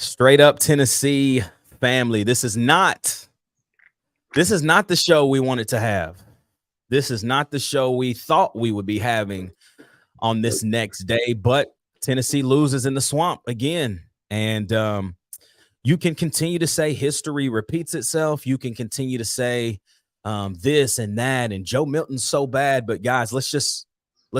Straight up Tennessee family. This is not the show we wanted to have. This is not the show we thought we would be having on this next day, but Tennessee loses in the swamp again. And you can continue to say history repeats itself. You can continue to say this and that, and Joe Milton's so bad. But guys, let's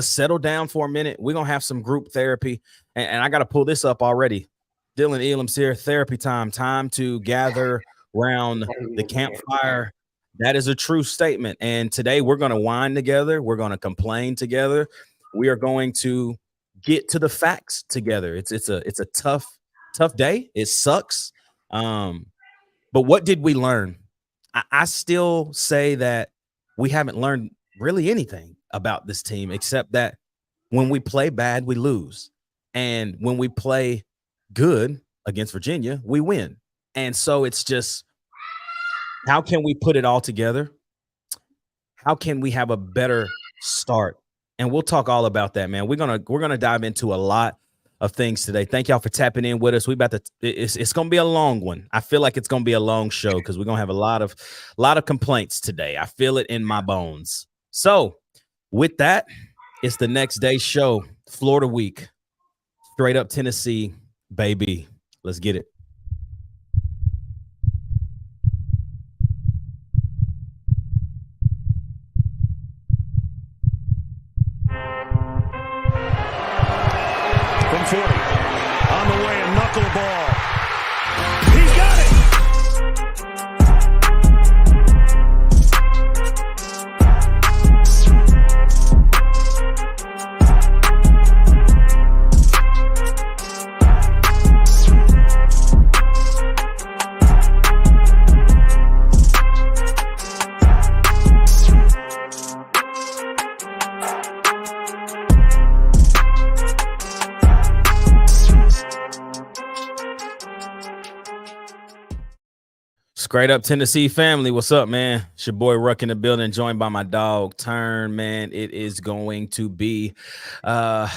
settle down for a minute. We're gonna have some group therapy, and I got to pull this up already. Dylan Elam's here. Therapy time to gather around the campfire. That is a true statement. And today we're going to whine together. We're going to complain together. We are going to get to the facts together. It's a tough day. It sucks. But what did we learn? I still say that we haven't learned really anything about this team, except that when we play bad, we lose. And when we play good against Virginia, we win. And so it's just, how can we put it all together? How can we have a better start? And we'll talk all about that, man. We're gonna dive into a lot of things today. Thank y'all for tapping in with us. It's gonna be a long one. I feel like it's gonna be a long show because we're gonna have a lot of complaints today. I feel it in my bones. So with that, it's the next day show, Florida week, straight up Tennessee, baby. Let's get it. From 40, on the way, a knuckleball. He got it! Straight up Tennessee family. What's up, man? It's your boy Ruck in the building, joined by my dog Turn, man. It is going to be a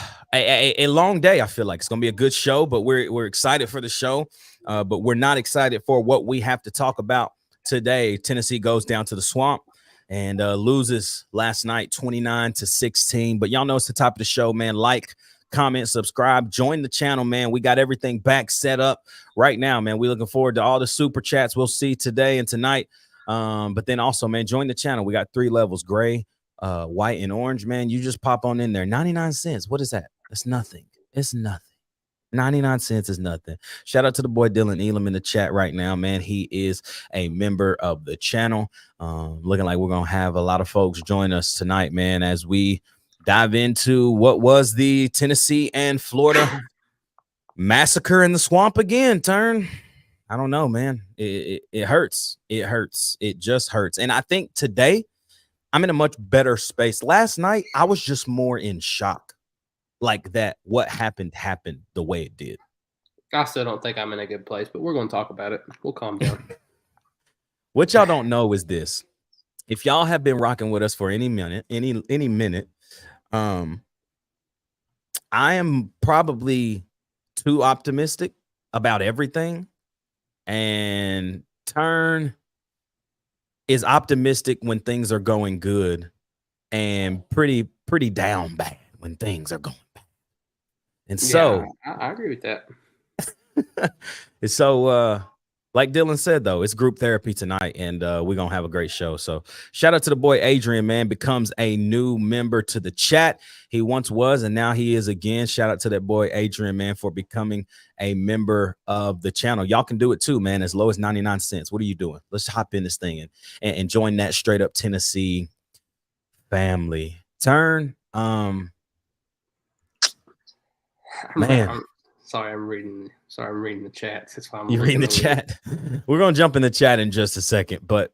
long day. I feel like it's going to be a good show, but we're excited for the show. But we're not excited for what we have to talk about today. Tennessee goes down to the swamp and loses last night 29-16. But y'all know it's the top of the show, man. Like, comment, subscribe, join the channel, man. We got everything back set up right now, man. We're looking forward to all the super chats we'll see today and tonight. But then also, man, join the channel. We got 3 levels: gray, white, and orange, man. You just pop on in there. 99 cents. What is that? That's nothing. It's nothing. 99 cents is nothing. Shout out to the boy Dylan Elam in the chat right now, man. He is a member of the channel. Looking like we're gonna have a lot of folks join us tonight, man, as we dive into what was the Tennessee and Florida massacre in the swamp again. Turn. I don't know, man. It hurts. It hurts. It just hurts. And I think today I'm in a much better space. Last night I was just more in shock, like that what happened the way it did. I still don't think I'm in a good place, but we're going to talk about it. We'll calm down. What y'all don't know is this: if y'all have been rocking with us for any minute, I am probably too optimistic about everything, and Turn is optimistic when things are going good and pretty down bad when things are going bad. And so I agree with that. And so like Dylan said, though, it's group therapy tonight, and we're going to have a great show. So shout out to the boy Adrian, man, becomes a new member to the chat. He once was, and now he is again. Shout out to that boy Adrian, man, for becoming a member of the channel. Y'all can do it too, man, as low as 99 cents. What are you doing? Let's hop in this thing and join that straight up Tennessee family. Turn. Man. I'm reading the chat. That's why You're reading the chat. We're going to jump in the chat in just a second, but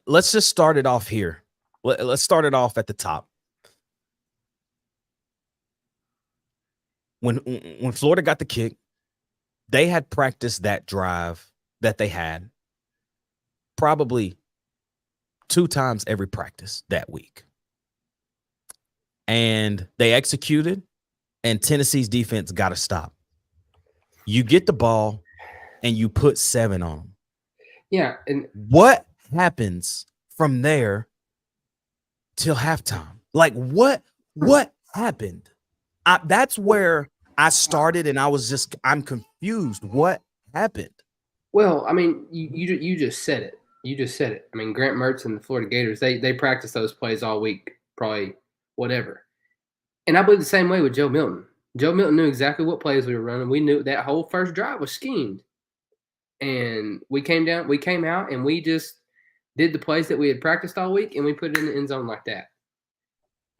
let's just start it off here. Let's start it off at the top. When Florida got the kick, they had practiced that drive that they had probably 2 times every practice that week. And they executed, and Tennessee's defense got to stop. You get the ball and you put 7 on them. Yeah, and What happens from there till halftime? Like what happened? That's where I started, and I'm confused. What happened? well, I mean, you just said it. You just said it. I mean, Grant Mertz and the Florida Gators, they practice those plays all week, probably whatever. And I believe the same way with Joe Milton. Joe Milton knew exactly what plays we were running. We knew that whole first drive was schemed. And we came out, and we just did the plays that we had practiced all week, and we put it in the end zone like that.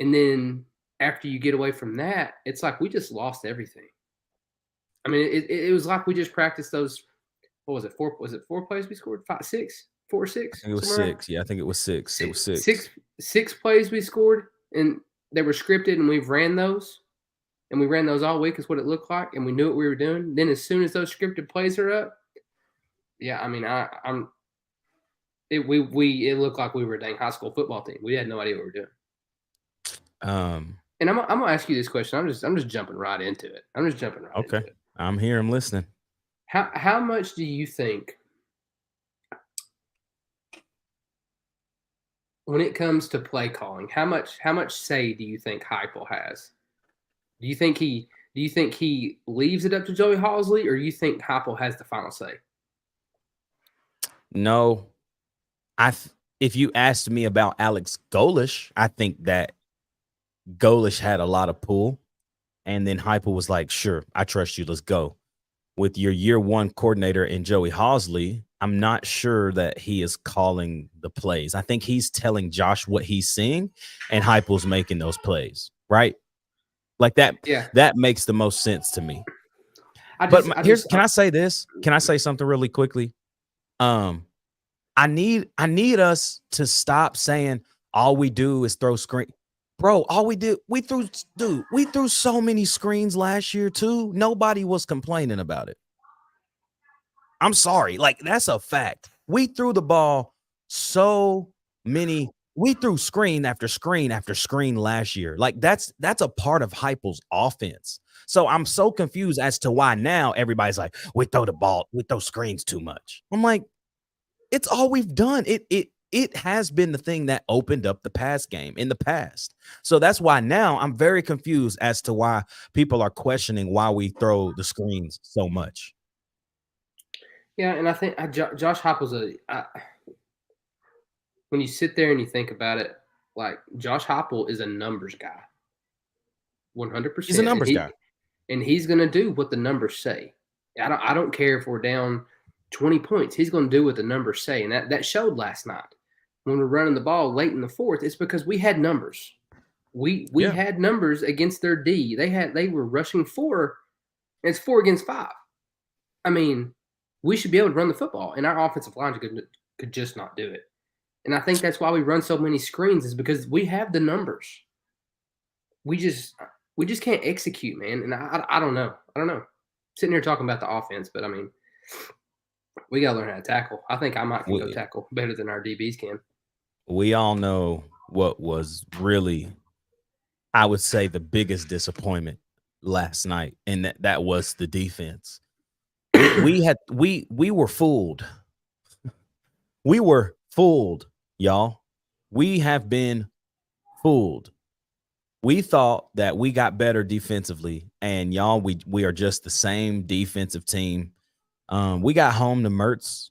And then after you get away from that, it's like we just lost everything. I mean, it was like we just practiced those. What was it? Four plays we scored? 5, 6, 4, 6. I think it was 6. Yeah, I think it was 6. It was 6. Six plays we scored, and they were scripted, and we've ran those, and we ran those all week. Is what it looked like, and we knew what we were doing. Then as soon as those scripted plays are up, yeah, I mean, it looked like we were a dang high school football team. We had no idea what we were doing. And I'm gonna ask you this question. I'm just jumping right into it. Okay. I'm here. I'm listening. How much do you think, when it comes to play calling, how much say do you think Heupel has? Do you think he leaves it up to Joey Halzle, or you think Heupel has the final say? No. If you asked me about Alex Golish, I think that Golish had a lot of pull, and then Heupel was like, "Sure, I trust you. Let's go." With your year one coordinator in Joey Halzle, I'm not sure that he is calling the plays. I think he's telling Josh what he's seeing, and Heupel's making those plays, right? Like that. Yeah, that makes the most sense to me. Can I say this? Can I say something really quickly? I need us to stop saying all we do is throw screen. Bro, all we threw so many screens last year too. Nobody was complaining about it. I'm sorry. Like, that's a fact. We threw the ball we threw screen after screen after screen last year. Like, that's a part of Heupel's offense. So I'm so confused as to why now everybody's like, we throw screens too much. I'm like, it's all we've done. It has been the thing that opened up the pass game in the past. So that's why now I'm very confused as to why people are questioning why we throw the screens so much. Yeah, and I think Josh Heupel's when you sit there and you think about it, like, Josh Heupel is a numbers guy. 100%. He's a numbers guy. And he's going to do what the numbers say. I don't care if we're down 20 points. He's going to do what the numbers say. And that showed last night. When we're running the ball late in the fourth, it's because we had numbers. We had numbers against their D. They were rushing 4, and it's 4 against 5. I mean, we should be able to run the football, and our offensive line could just not do it. And I think that's why we run so many screens, is because we have the numbers. We just can't execute, man. And I don't know. Sitting here talking about the offense, but I mean, we got to learn how to tackle. I think I might go tackle better than our DBs can. We all know what was really, I would say, the biggest disappointment last night, and that was the defense. We were fooled. We were fooled, y'all. We have been fooled. We thought that we got better defensively, and y'all, we are just the same defensive team. We got home to Mertz,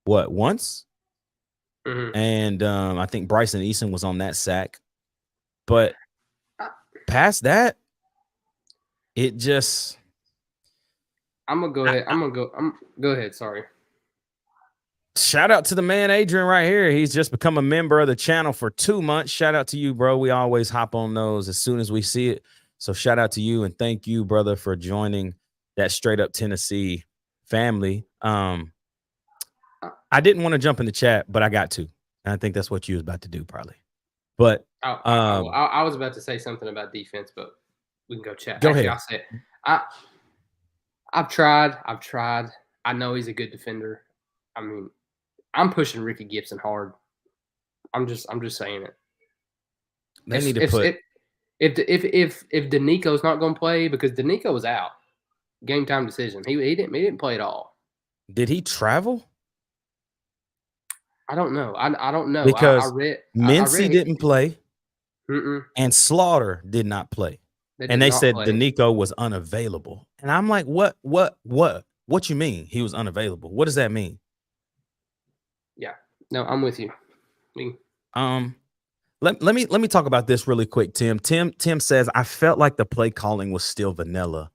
once? Mm-hmm. And I think Bryson Eason was on that sack. But past that, it just... I'm going to go ahead. Go ahead, sorry. Shout out to the man, Adrian, right here. He's just become a member of the channel for 2 months. Shout out to you, bro. We always hop on those as soon as we see it. So shout out to you, and thank you, brother, for joining that Straight Up Tennessee family. I didn't want to jump in the chat, but I got to. And I think that's what you was about to do, probably. But I was about to say something about defense, but we can go chat. Go ahead. I'll say it. I've tried. I know he's a good defender. I mean, I'm pushing Ricky Gibson hard. I'm just saying it. They need to put... If Danico's not going to play, because Danico was out. Game time decision. He didn't play at all. Did he travel? I don't know. I don't know. I Because read Mincy didn't play Mm-mm, and Slaughter did not play. they And did they not said play. Danico was unavailable. And I'm like, what you mean he was unavailable? What does that mean? Yeah. No, I'm with you. Let me talk about this really quick, Tim. Tim says, I felt like the play calling was still vanilla.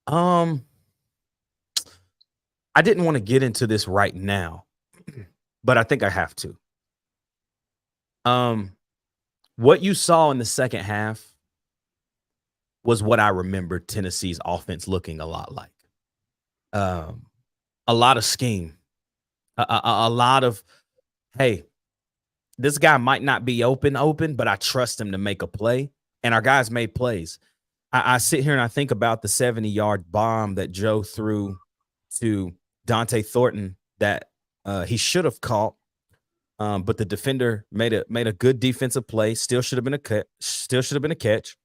I didn't want to get into this right now, but I think I have to. What you saw in the second half was what I remember Tennessee's offense looking a lot like. A lot of scheme, a lot of, hey, this guy might not be open, but I trust him to make a play. And our guys made plays. I sit here and I think about the 70-yard bomb that Joe threw to Dante Thornton that he should have caught, but the defender made a good defensive play. Still should have been a catch,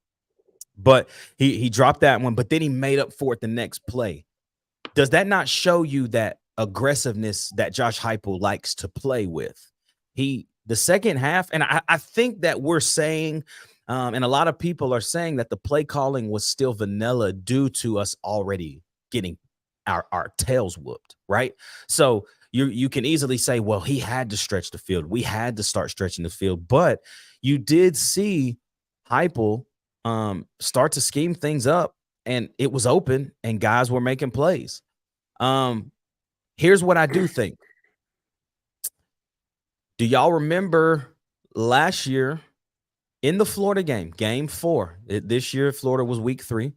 but he dropped that one. But then he made up for it the next play. Does that not show you that aggressiveness that Josh Heupel likes to play with? The second half, and I think that we're saying. And a lot of people are saying that the play calling was still vanilla due to us already getting our tails whooped, right? So you can easily say, well, he had to stretch the field. We had to start stretching the field. But you did see Heupel start to scheme things up, and it was open, and guys were making plays. Here's what I do think. Do y'all remember last year in the Florida game, game 4? This year, Florida was week 3,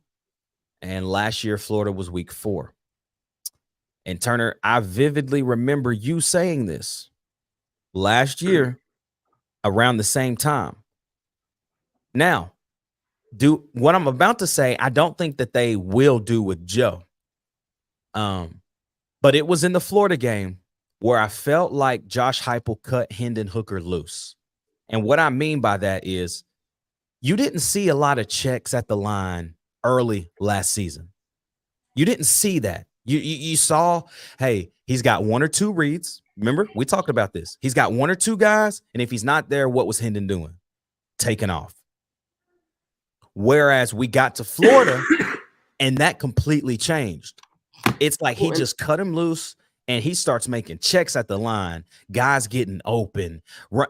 and last year, Florida was week 4. And Turner, I vividly remember you saying this last year around the same time. Now, what I'm about to say, I don't think that they will do with Joe. But it was in the Florida game where I felt like Josh Heupel cut Hendon Hooker loose. And what I mean by that is you didn't see a lot of checks at the line early last season. You didn't see that. You saw, hey, he's got 1 or 2 reads. Remember, we talked about this. He's got 1 or 2 guys, and if he's not there, what was Hendon doing? Taking off. Whereas we got to Florida, and that completely changed. It's like he just cut him loose, and he starts making checks at the line, guys getting open.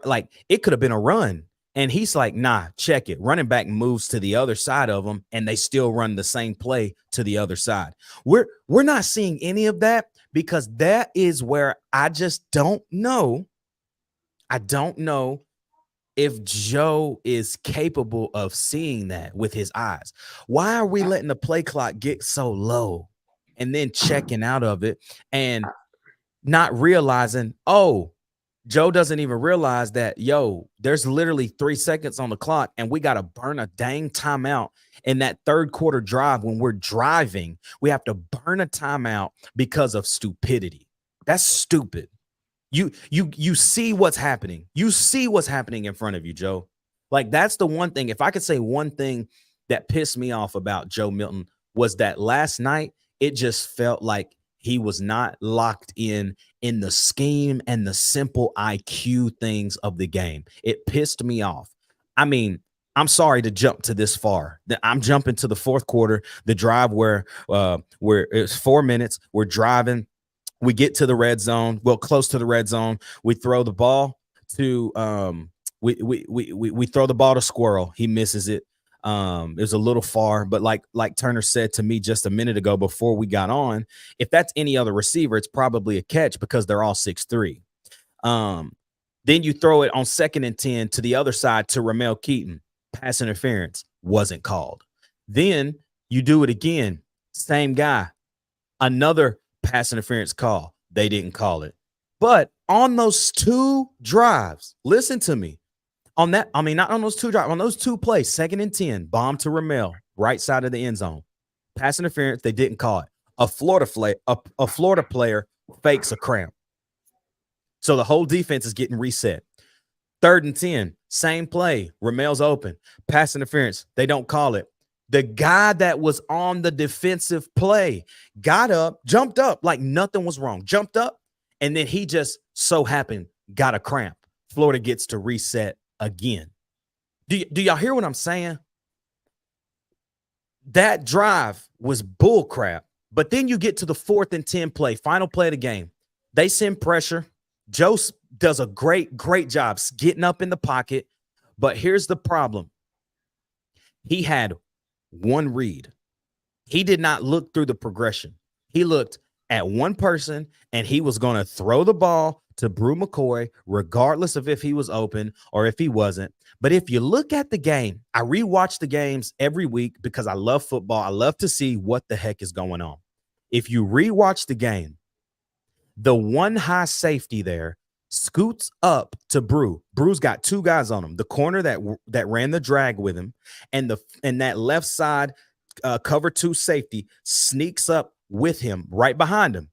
Like, it could have been a run. And he's like, nah, check it. Running back moves to the other side of them, and they still run the same play to the other side. We're not seeing any of that because that is where I just don't know. I don't know if Joe is capable of seeing that with his eyes. Why are we letting the play clock get so low and then checking out of it and not realizing, oh, Joe doesn't even realize that, there's literally 3 seconds on the clock and we got to burn a dang timeout in that third quarter drive. When we're driving, we have to burn a timeout because of stupidity. That's stupid. You see what's happening. You see what's happening in front of you, Joe. Like, that's the one thing. If I could say one thing that pissed me off about Joe Milton was that last night, it just felt like he was not locked in the scheme and the simple IQ things of the game. It pissed me off. I mean, I'm sorry to jump to this far. I'm jumping to the fourth quarter, the drive where it's 4 minutes. We're driving. We get to the red zone. Well, close to the red zone. We throw the ball to we throw the ball to Squirrel. He misses it. It was a little far, but like Turner said to me just a minute ago before we got on, if that's any other receiver, it's probably a catch because they're all 6'3". Then you throw it on 2nd and 10 to the other side to Ramel Keaton. Pass interference wasn't called. Then you do it again. Same guy. Another pass interference call. They didn't call it. But on those 2 drives, listen to me. On that, I mean, not on those 2 drives, on those 2 plays, 2nd and 10, bomb to Ramel, right side of the end zone. Pass interference, they didn't call it. A Florida player fakes a cramp. So the whole defense is getting reset. 3rd and 10, same play. Ramel's open. Pass interference, they don't call it. The guy that was on the defensive play got up, jumped up like nothing was wrong, jumped up, and then he just so happened got a cramp. Florida gets to reset again. Do y'all hear what I'm saying? That drive was bull crap. But then you get to the 4th and 10 play, final play of the game. They send pressure. Joe does a great job getting up in the pocket. But here's the problem. He had one read. He did not look through the progression. He looked at one person, and he was going to throw the ball to Brew McCoy, regardless of if he was open or if he wasn't. But if you look at the game, I rewatch the games every week because I love football. I love to see what the heck is going on. If you rewatch the game, the one high safety there scoots up to Brew. Brew's got two guys on him. The corner that ran the drag with him, and that left side cover 2 safety sneaks up with him right behind him.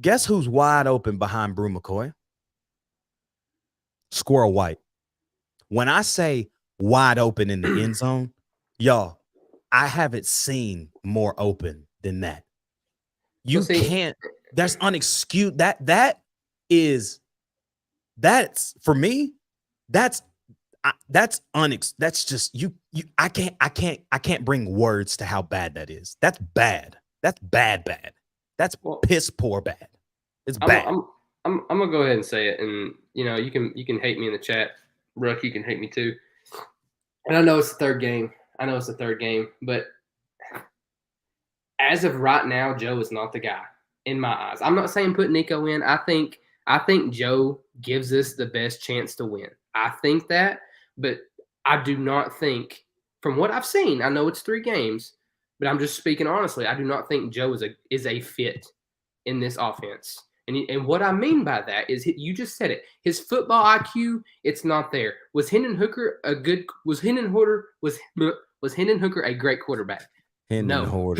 Guess who's wide open behind Brew McCoy? Squirrel White. When I say wide open in the end zone, y'all, I haven't seen more open than that. You can't. That's unexcused. That's for me. That's just you. I can't bring words to how bad that is. That's bad. That's bad. That's piss poor bad. It's bad. I'm gonna go ahead and say it, and you can hate me in the chat, Ruck. You can hate me too. And I know it's the third game. But as of right now, Joe is not the guy in my eyes. I'm not saying put Nico in. I think Joe gives us the best chance to win. I think that, but I do not think, from what I've seen, I know it's 3 games, but I'm just speaking honestly. I do not think Joe is a fit in this offense. And what I mean by that is you just said it. His football IQ, it's not there. Was Hendon Hooker a great quarterback? No.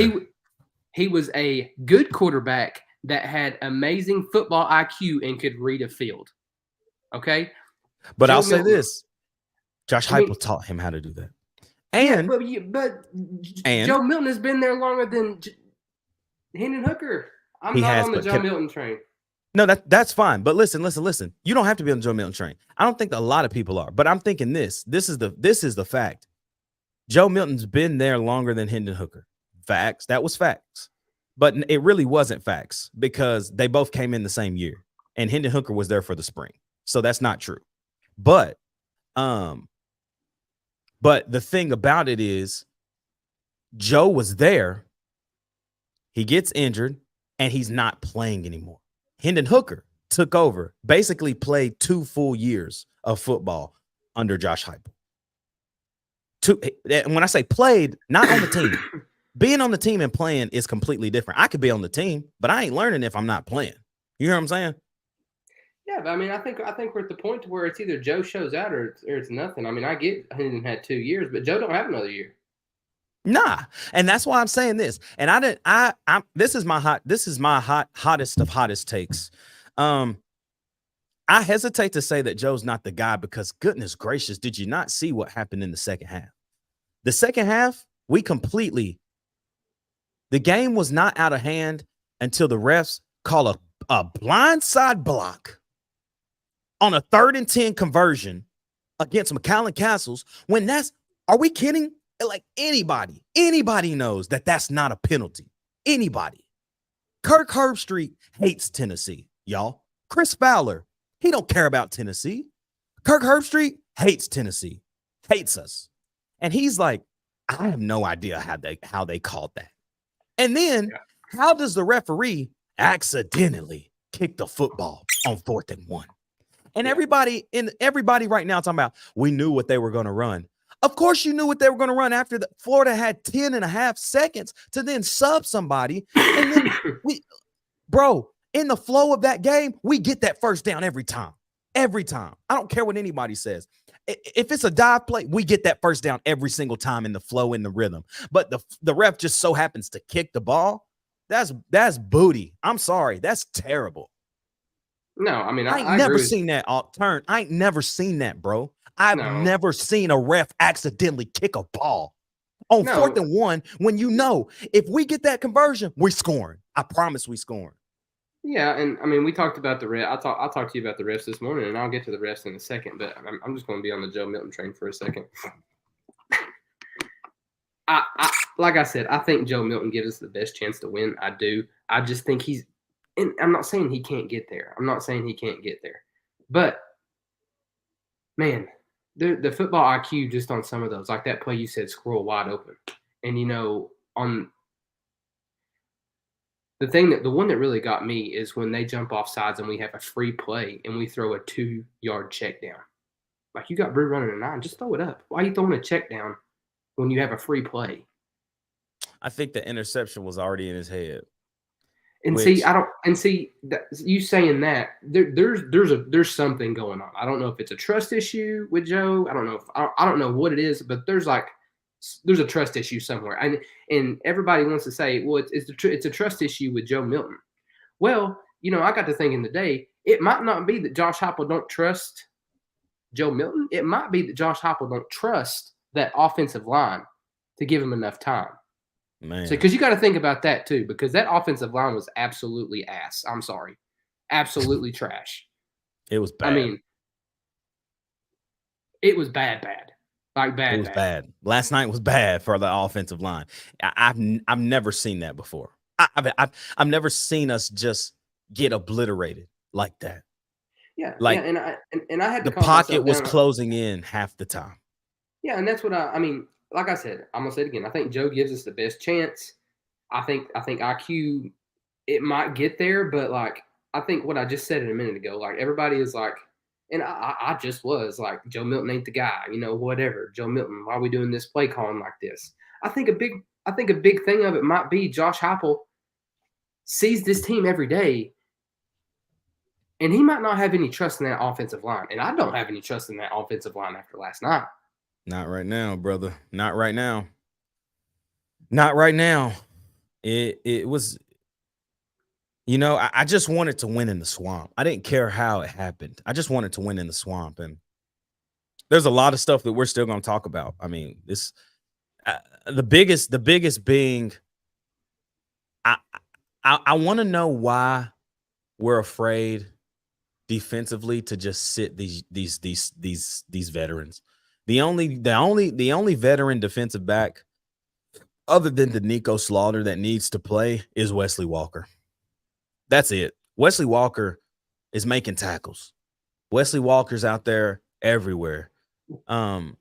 He was a good quarterback that had amazing football IQ and could read a field. Okay? But I'll say this. Josh Heupel taught him how to do that. And Joe Milton has been there longer than Hendon Hooker. I'm not on the Joe Milton train. No, that's fine. But listen. You don't have to be on the Joe Milton train. I don't think a lot of people are. But I'm thinking this is the fact. Joe Milton's been there longer than Hendon Hooker. Facts. That was facts. But it really wasn't facts because they both came in the same year. And Hendon Hooker was there for the spring. So that's not true. But the thing about it is Joe was there. He gets injured and he's not playing anymore. Hendon Hooker took over, basically played 2 full years of football under Josh Heupel. And when I say played, not on the team. Being on the team and playing is completely different. I could be on the team, but I ain't learning if I'm not playing. You hear what I'm saying? Yeah, but I mean, I think we're at the point to where it's either Joe shows out or it's nothing. I mean, I get Hendon had 2 years, but Joe don't have another year. Nah, and that's why I'm saying this. And this is my hottest of hottest takes. I hesitate to say that Joe's not the guy because goodness gracious, did you not see what happened in the second half? The second half, the game was not out of hand until the refs call a blindside block on a 3rd and 10 conversion against McAllen Castles. Are we kidding? Like anybody knows that that's not a penalty. Anybody. Kirk Herbstreit hates Tennessee, y'all. Chris Fowler, he don't care about Tennessee. Kirk Herbstreit hates Tennessee, hates us. And he's like, I have no idea how they called that. And then how does the referee accidentally kick the football on 4th and 1? And everybody right now talking about, we knew what they were going to run. Of course you knew what they were going to run after Florida had 10 and a half seconds to then sub somebody. And then in the flow of that game, we get that first down every time. Every time. I don't care what anybody says. If it's a dive play, we get that first down every single time in the flow, in the rhythm. But the ref just so happens to kick the ball. That's booty. I'm sorry. That's terrible. No, I mean, I ain't never seen that turn. I ain't never seen that, bro. I've never seen a ref accidentally kick a ball. on No. 4th and 1 when you know if we get that conversion, we're scoring. I promise we scoring. Yeah, and I mean, we talked about the refs. I'll talk to you about the refs this morning, and I'll get to the refs in a second. But I'm just going to be on the Joe Milton train for a second. Like I said, I think Joe Milton gives us the best chance to win. I do. I just think he's, and I'm not saying he can't get there. But man, the football IQ just on some of those, like that play you said, squirrel wide open, and on the one that really got me is when they jump off sides and we have a free play and we throw a 2-yard check down. Like, you got Brew running a 9, just throw it up. Why are you throwing a check down when you have a free play? I think the interception was already in his head. And you saying that there's something going on. I don't know if it's a trust issue with Joe. I don't know what it is, but there's a trust issue somewhere. And everybody wants to say, well, it's a trust issue with Joe Milton. Well, I got to thinking today, it might not be that Josh Heupel don't trust Joe Milton. It might be that Josh Heupel don't trust that offensive line to give him enough time. Man. So, because you got to think about that too, because that offensive line was absolutely ass. I'm sorry. Absolutely trash. It was bad. I mean, it was bad. Like bad. It was bad. Last night was bad for the offensive line. I've never seen that before. I've never seen us just get obliterated like that. Yeah, like and I had to the calm pocket myself was down. closing in half the time. Yeah, and that's what I mean. Like I said, I'm gonna say it again. I think Joe gives us the best chance. I think IQ, it might get there, but like I think what I just said a minute ago, like everybody is like, and I just was like, Joe Milton ain't the guy, whatever. Joe Milton, why are we doing this play calling like this? I think a big thing of it might be Josh Heupel sees this team every day, and he might not have any trust in that offensive line. And I don't have any trust in that offensive line after last night. Not right now, brother. Not right now. Not right now. It was, I just wanted to win in the swamp. I didn't care how it happened. I just wanted to win in the swamp. And there's a lot of stuff that we're still going to talk about. I mean, this, the biggest being, I want to know why we're afraid defensively to just sit these veterans. The only veteran defensive back other than the Nico Slaughter that needs to play is Wesley Walker. That's it. Wesley Walker is making tackles. Wesley Walker's out there everywhere. I'm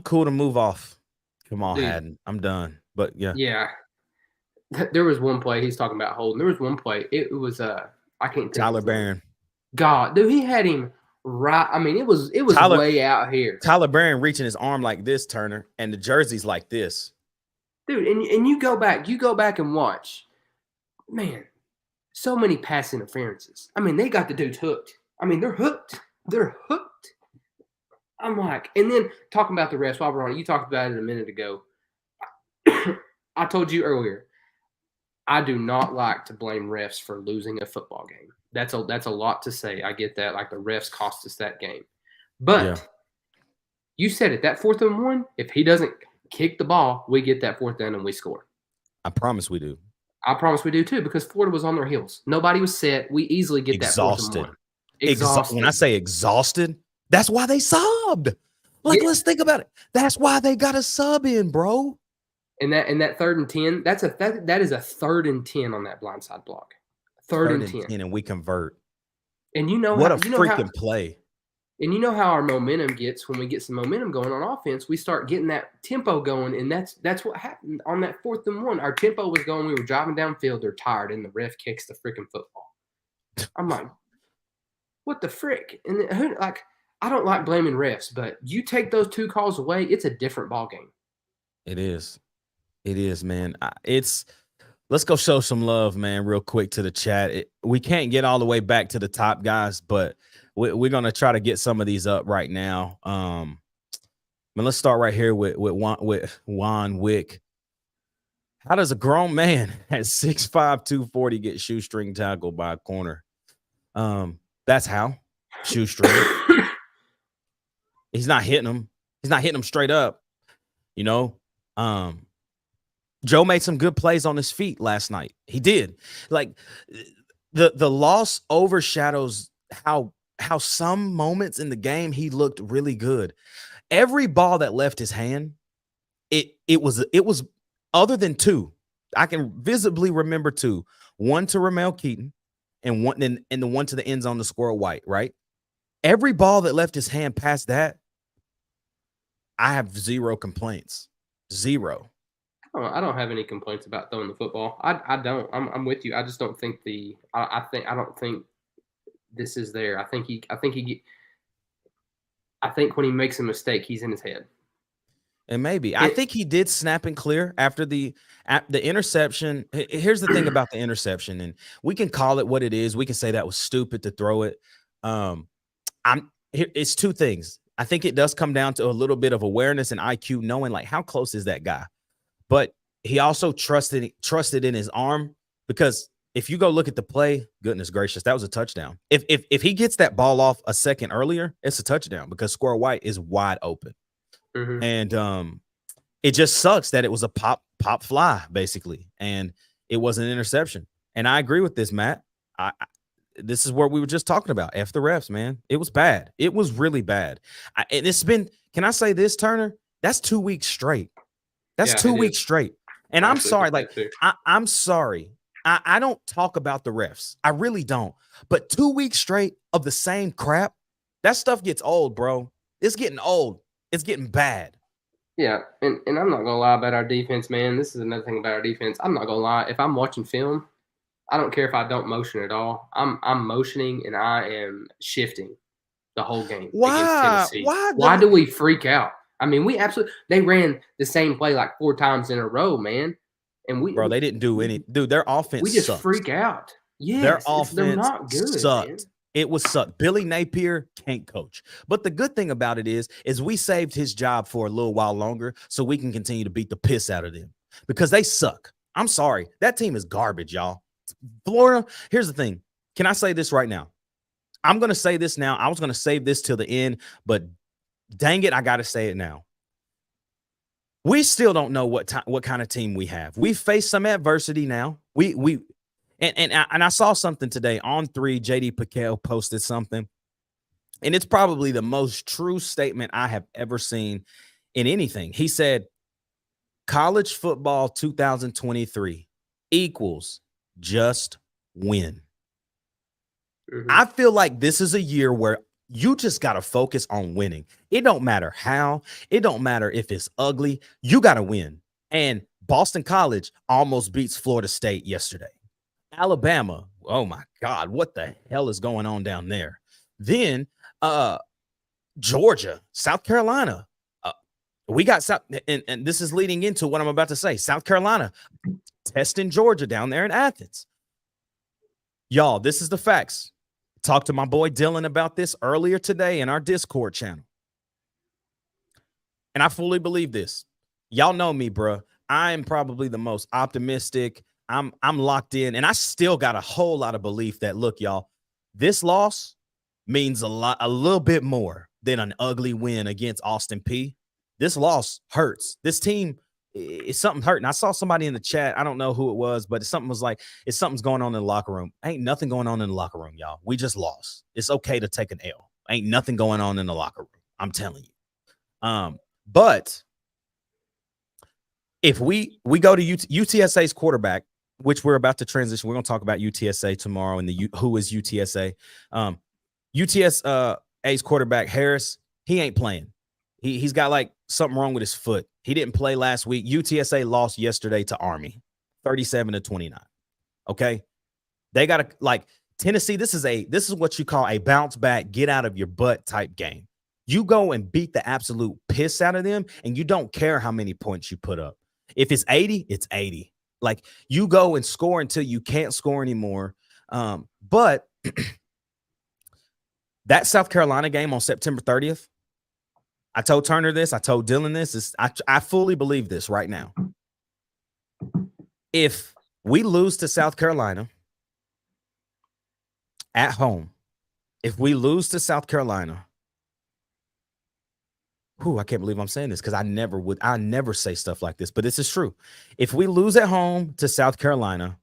cool to move off. Come on, Haddon. I'm done. But yeah. Yeah. There was one play he's talking about holding. There was one play. It was I can't think. Tyler Barron. God, dude, he had him right. I mean, it was way out here. Tyler Barron reaching his arm like this, Turner, and the jersey's like this. Dude, and you go back and watch. Man, so many pass interferences. I mean, they got the dudes hooked. I mean, they're hooked. I'm like, and then talking about the refs while we're on it, you talked about it a minute ago. I told you earlier, I do not like to blame refs for losing a football game. That's a lot to say. I get that. Like, the refs cost us that game. But You said it. That 4th and 1, if he doesn't kick the ball, we get that 4th down and we score. I promise we do. I promise we do too, because Florida was on their heels. Nobody was set. We easily get that 4th and 1. Exhausted. When I say exhausted, that's why they subbed. Like, let's think about it. That's why they got a sub in, bro. And that 3rd and 10, that is a 3rd and 10 on that blindside block. 3rd and 10, and we convert. And what a freaking play. And you know how our momentum gets when we get some momentum going on offense. We start getting that tempo going, and that's what happened on that 4th and 1. Our tempo was going. We were driving downfield. They're tired, and the ref kicks the freaking football. I'm like, what the frick? And I don't like blaming refs, but you take those 2 calls away, it's a different ball game. It is, man. Let's go show some love, man, real quick to the chat. We can't get all the way back to the top guys, but we're going to try to get some of these up right now. But let's start right here with Juan Wick. How does a grown man at 6'5", 240 get shoestring tackled by a corner? That's how. Shoestring. He's not hitting him. He's not hitting him straight up. You know, Joe made some good plays on his feet last night. He did. Like the loss overshadows how some moments in the game he looked really good. Every ball that left his hand, it was other than two. I can visibly remember two. One to Ramel Keaton and the one to the end zone to Squirrel White, right? Every ball that left his hand past that, I have zero complaints. Zero. I don't have any complaints about throwing the football. I don't. I'm with you. I just don't think I don't think this is there. I think when he makes a mistake, he's in his head. And maybe I think he did snap and clear after the interception. Here's the thing about the interception, and we can call it what it is. We can say that was stupid to throw it. It's two things. I think it does come down to a little bit of awareness and IQ, knowing like how close is that guy. But he also trusted in his arm, because if you go look at the play, goodness gracious, that was a touchdown. If he gets that ball off a second earlier, it's a touchdown because Squirrel White is wide open. Mm-hmm. And it just sucks that it was a pop fly basically, and it was an interception. And I agree with this, Matt. This is what we were just talking about. F the refs, man. It was bad. It was really bad. And it's been, can I say this, Turner? That's 2 weeks straight. That's 2 weeks straight. And I'm sorry. Like, I'm sorry. I don't talk about the refs. I really don't. But 2 weeks straight of the same crap, that stuff gets old, bro. It's getting old. It's getting bad. Yeah, and I'm not gonna lie about our defense, man. This is another thing about our defense. I'm not gonna lie. If I'm watching film, I don't care if I don't motion at all. I'm motioning and I am shifting the whole game against Tennessee. Why do we freak out? I mean, they ran the same play like 4 times in a row, man. And they didn't do any. Dude, their offense we just sucked. freak out. Yes, their offense they're not good, sucked. Man. It was sucked. Billy Napier can't coach. But the good thing about it is we saved his job for a little while longer so we can continue to beat the piss out of them, because they suck. I'm sorry. That team is garbage, y'all. Florida, here's the thing. Can I say this right now? I'm going to say this now. I was going to save this till the end, but dang it, I got to say it now. We still don't know what kind of team we have. We faced some adversity now. And I saw something today on 3. JD Piquet posted something, and it's probably the most true statement I have ever seen in anything. He said, college football 2023 equals just win. Mm-hmm. I feel like this is a year where you just got to focus on winning. It don't matter how. It don't matter if it's ugly. You got to win. And Boston College almost beats Florida State yesterday. Alabama, oh my God, what the hell is going on down there? Then Georgia, South Carolina. We got South, and this is leading into what I'm about to say. South Carolina testing Georgia down there in Athens. Y'all, this is the facts. Talked to my boy Dylan about this earlier today in our Discord channel. And I fully believe this. Y'all know me, bro. I am probably the most optimistic. I'm locked in, and I still got a whole lot of belief that, look, y'all, this loss means a little bit more than an ugly win against Austin Peay. This loss hurts. This team is something hurting. I saw somebody in the chat. I don't know who it was, but something was like, something's going on in the locker room. Ain't nothing going on in the locker room, y'all. We just lost. It's okay to take an L. Ain't nothing going on in the locker room. I'm telling you. But if we go to UTSA's quarterback, which we're about to transition. We're going to talk about UTSA tomorrow and who is UTSA. UTSA's quarterback, Harris, he ain't playing. He's got like something wrong with his foot. He didn't play last week. UTSA lost yesterday to Army, 37-29. Okay. They got to, like, Tennessee, this is what you call a bounce back, get out of your butt type game. You go and beat the absolute piss out of them, and you don't care how many points you put up. If it's 80, it's 80. Like, you go and score until you can't score anymore. But that South Carolina game on September 30th, I told Turner this. I told Dylan this. I fully believe this right now. If we lose to South Carolina at home, if we lose to South Carolina, I can't believe I'm saying this because I never say stuff like this, but this is true. If we lose at home to South Carolina,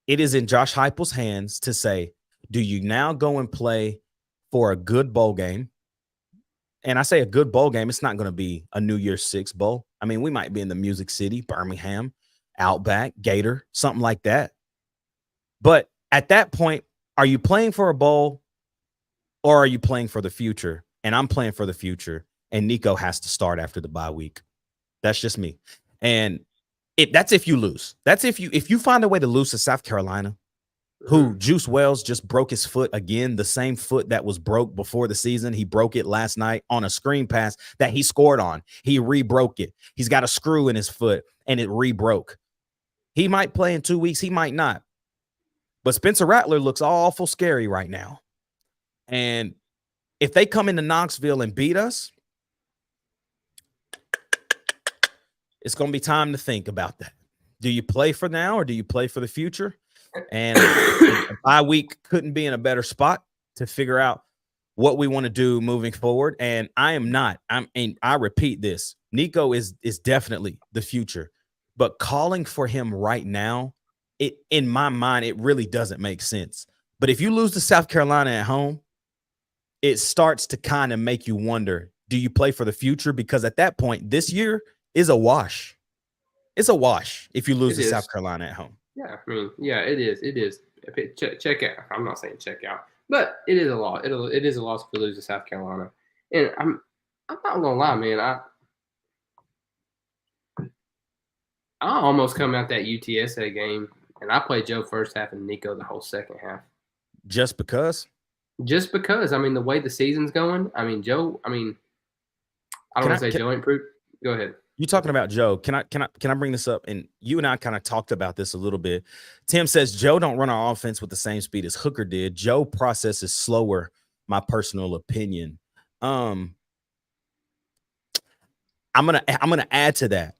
it is in Josh Heupel's hands to say, do you now go and play for a good bowl game? And I say a good bowl game, it's not going to be a New Year's Six bowl. I mean, we might be in the Music City, Birmingham, Outback, Gator, something like that. But at that point, are you playing for a bowl or are you playing for the future? And I'm playing for the future. And Nico has to start after the bye week. That's just me. And that's if you lose. That's if you find a way to lose to South Carolina, who Juice Wells just broke his foot again, the same foot that was broke before the season. He broke it last night on a screen pass that he scored on. He re-broke it. He's got a screw in his foot, and it re-broke. He might play in 2 weeks. He might not. But Spencer Rattler looks awful scary right now. And if they come into Knoxville and beat us, it's going to be time to think about that. Do you play for now or do you play for the future? And a bye week couldn't be in a better spot to figure out what we want to do moving forward. And I repeat this. Nico is definitely the future. But calling for him right now, in my mind, it really doesn't make sense. But if you lose to South Carolina at home, it starts to kind of make you wonder, do you play for the future? Because at that point, this year is a wash. It's a wash if you lose to South Carolina at home. Yeah, I mean, yeah, it is. It is. Check out. I'm not saying check out, but it is a loss. It is a loss if we lose to South Carolina. And I'm not gonna lie, man. I almost come out that UTSA game, and I played Joe first half and Nico the whole second half. Just because? Just because. I mean, the way the season's going. I mean, Joe. I mean, I don't want to say Joe ain't proved. Go ahead. You talking about Joe? Can I bring this up? And you and I kind of talked about this a little bit. Tim says Joe don't run our offense with the same speed as Hooker did. Joe processes slower. My personal opinion. I'm gonna add to that.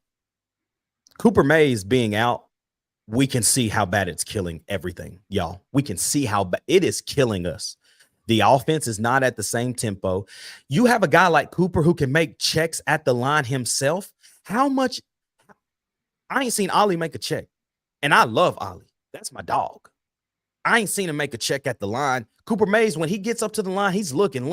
Cooper Mays being out, we can see how bad it's killing everything, y'all. We can see how bad it is killing us. The offense is not at the same tempo. You have a guy like Cooper who can make checks at the line himself. How much? I ain't seen Ollie make a check. And I love Ollie. That's my dog. I ain't seen him make a check at the line. Cooper Mays, when he gets up to the line, he's looking,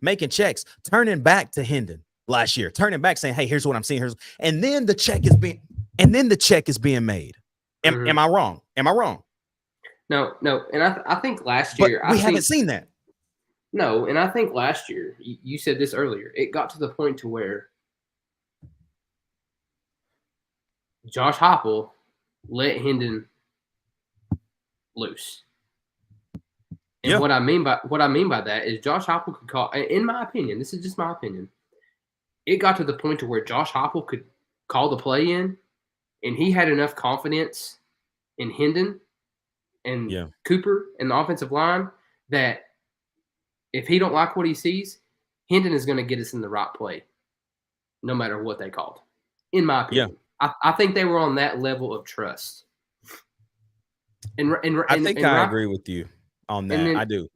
making checks, turning back to Hendon last year, turning back saying, hey, here's what I'm seeing. And then the check is being made. Am I wrong? Am I wrong? No. And I think last year we haven't seen that. No, and I think last year, you said this earlier, it got to the point to where Josh Heupel let Hendon loose. And what I mean by that is Josh Heupel could call, in my opinion, this is just my opinion, it got to the point to where Josh Heupel could call the play in, and he had enough confidence in Hendon and Cooper and the offensive line that if he don't like what he sees, Hendon is going to get us in the right play, no matter what they called. In my opinion, I think they were on that level of trust. And I agree with you on that. I do.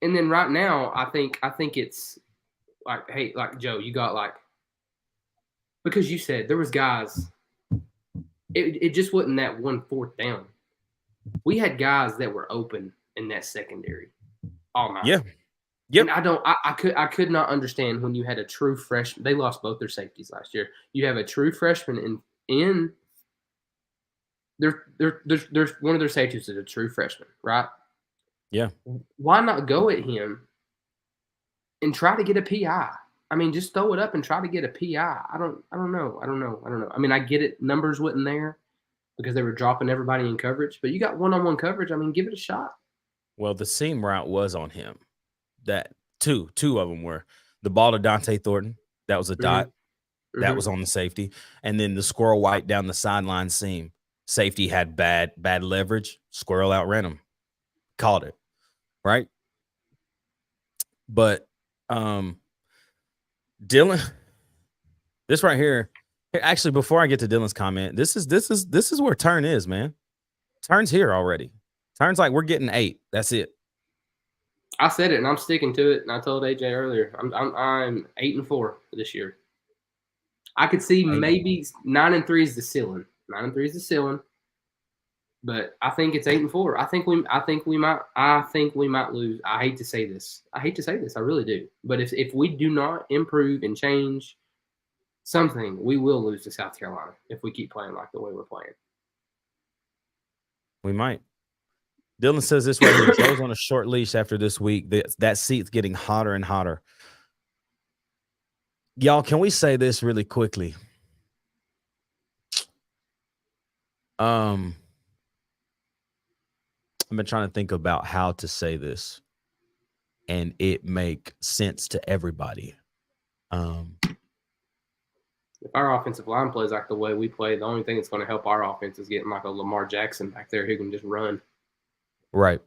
And then right now, I think it's like, hey, like Joe, you got like, because you said there was guys. It just wasn't that 1/4 down. We had guys that were open in that secondary all night. Yeah. Yep. And I could not understand when you had a true freshman. They lost both their safeties last year. You have a true freshman in there's one of their safeties is a true freshman, right? Yeah. Why not go at him and try to get a PI? I mean, just throw it up and try to get a PI. I don't know. I mean, I get it. Numbers wasn't there because they were dropping everybody in coverage, but you got one-on-one coverage. I mean, give it a shot. Well, the seam route was on him. That two of them were the ball to Dante Thornton. That was a dot. That was on the safety. And then the squirrel white down the sideline seam. Safety had bad leverage. Squirrel outran him. Called it. Right? But Dylan, this right here. Actually, before I get to Dylan's comment, this is where turn is, man. Turn's here already. Turn's like we're getting 8. That's it. I said it, and I'm sticking to it. And I told AJ earlier, I'm 8-4 this year. I could see maybe 9-3 is the ceiling. 9-3 is the ceiling. But I think it's 8-4. I think we might lose. I hate to say this. I really do. But if we do not improve and change something, we will lose to South Carolina if we keep playing like the way we're playing. We might. Dylan says this right here. Joe's on a short leash after this week. That seat's getting hotter and hotter. Y'all, can we say this really quickly? I've been trying to think about how to say this and it make sense to everybody. If our offensive line plays like the way we play, the only thing that's going to help our offense is getting like a Lamar Jackson back there who can just run. Right.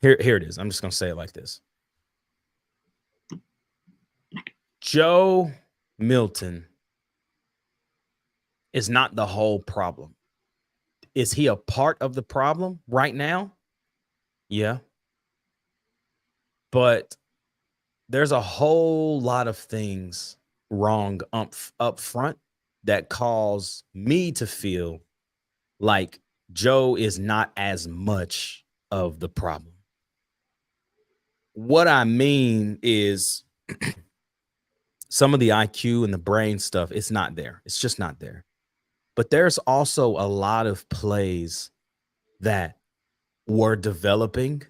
Here it is. I'm just going to say it like this. Joe Milton is not the whole problem. Is he a part of the problem right now? Yeah. But there's a whole lot of things wrong up front that cause me to feel like Joe is not as much of the problem. What I mean is some of the IQ and the brain stuff, it's not there. It's just not there. But there's also a lot of plays that were developing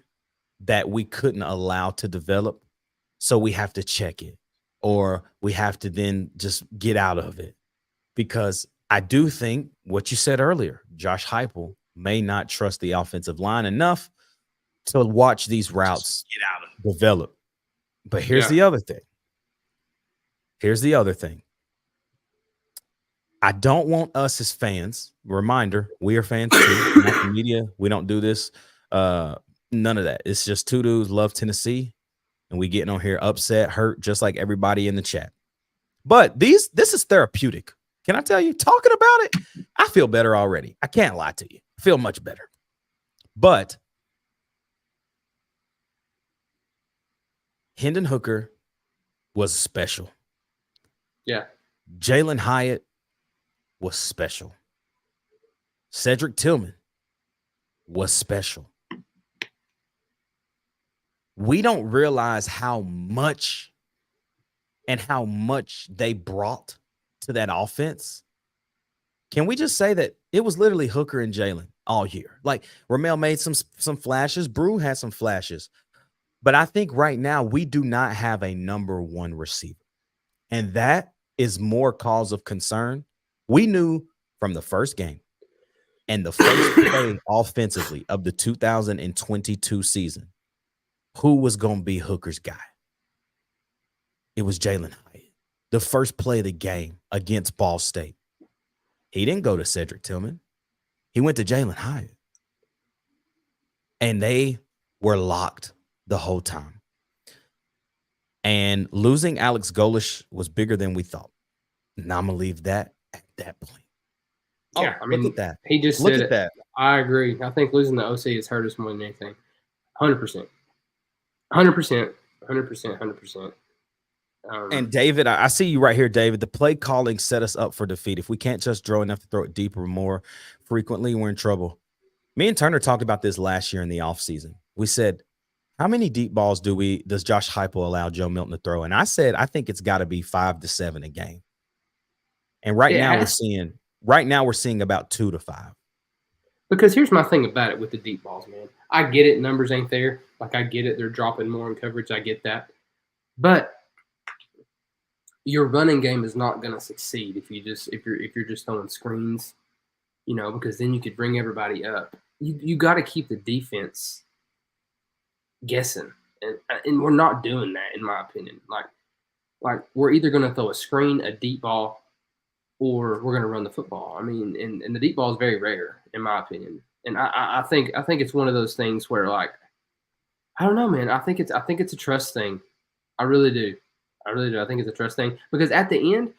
that we couldn't allow to develop. So we have to check it, or we have to then just get out of it. Because I do think what you said earlier, Josh Heupel may not trust the offensive line enough to watch these routes develop. But here's the other thing. I don't want us as fans, reminder, we are fans too, not the media. We don't do this. None of that. It's just two dudes love Tennessee, and we getting on here upset, hurt, just like everybody in the chat. But this is therapeutic. Can I tell you, talking about it, I feel better already. I can't lie to you. I feel much better. But Hendon Hooker was special. Yeah. Jalen Hyatt was special. Cedric Tillman was special. We don't realize how much they brought to that offense. Can we just say that it was literally Hooker and Jalen all year? Like, Ramel made some flashes. Brew had some flashes. But I think right now we do not have a number one receiver. And that is more cause of concern. We knew from the first game and the first play offensively of the 2022 season who was going to be Hooker's guy. It was Jalen Hyatt. The first play of the game against Ball State. He didn't go to Cedric Tillman. He went to Jalen Hyatt. And they were locked the whole time. And losing Alex Golish was bigger than we thought. And I'm going to leave that at that point. Yeah, I mean, look at that. He just look said at it. that. I agree. I think losing the OC has hurt us more than anything. 100%. 100%. And David, I see you right here, David. The play calling set us up for defeat. If we can't just throw enough to throw it deeper more frequently, we're in trouble. Me and Turner talked about this last year in the offseason. We said, how many deep balls does Josh Heupel allow Joe Milton to throw? And I said, I think it's got to be 5 to 7 a game. And right now we're seeing about 2 to 5. Because here's my thing about it with the deep balls, man. I get it. Numbers ain't there. Like, I get it. They're dropping more in coverage. I get that. But your running game is not going to succeed if you're just throwing screens, because then you could bring everybody up. You got to keep the defense guessing, and we're not doing that, in my opinion. Like we're either going to throw a screen, a deep ball, or we're going to run the football. I mean, and the deep ball is very rare, in my opinion. And I think it's one of those things where, like, I don't know, man. I think it's a trust thing. I really do. I think it's a trust thing, because at the end,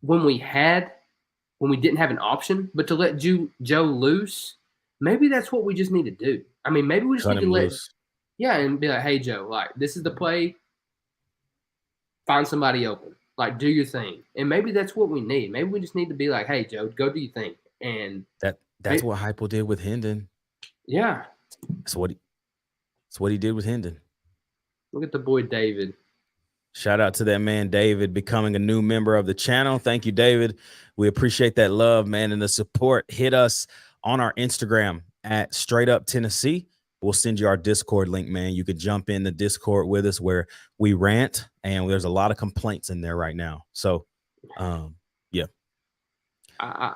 when we didn't have an option but to let Joe loose, maybe that's what we just need to do. I mean, maybe we just Cut need to him let loose. and be like, hey Joe, like this is the play. Find somebody open. Like do your thing. And maybe that's what we need. Maybe we just need to be like, hey Joe, go do your thing. And That's what Heupel did with Hendon. yeah. That's what he did with Hendon. Look at the boy David. Shout out to that man, David, becoming a new member of the channel. Thank you, David. We appreciate that love, man, and the support. Hit us on our Instagram at Straight Up Tennessee. We'll send you our Discord link, man. You could jump in the Discord with us where we rant, and there's a lot of complaints in there right now. So, yeah. I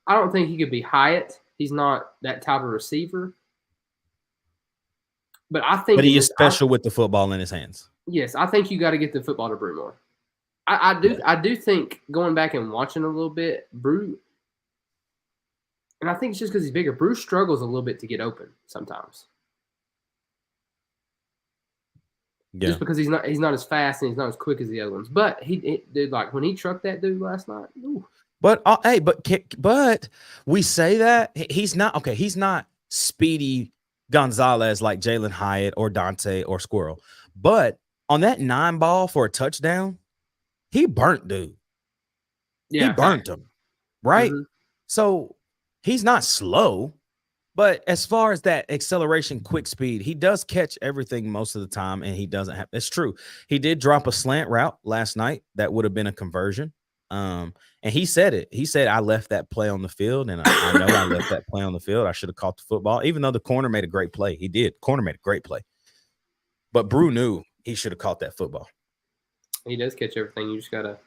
don't think he could be Hyatt. He's not that type of receiver. But I think he is special with the football in his hands. Yes, I think you got to get the football to Brew more. I do think going back and watching a little bit, Brew, and I think it's just because he's bigger. Brew struggles a little bit to get open sometimes. Yeah. Just because he's not as fast and he's not as quick as the other ones. But dude, like when he trucked that dude last night. Ooh. But but we say that he's not okay. He's not Speedy Gonzalez like Jalen Hyatt or Dante or Squirrel. But on that 9 ball for a touchdown, he burnt dude. Yeah, he burnt him, right? Mm-hmm. So he's not slow, but as far as that acceleration, quick speed, he does catch everything most of the time, and he doesn't have. It's true. He did drop a slant route last night that would have been a conversion. And he said it. He said, I left that play on the field, and I know I left that play on the field. I should have caught the football, even though the corner made a great play. He did. Corner made a great play. But Brew knew he should have caught that football. He does catch everything. You just got to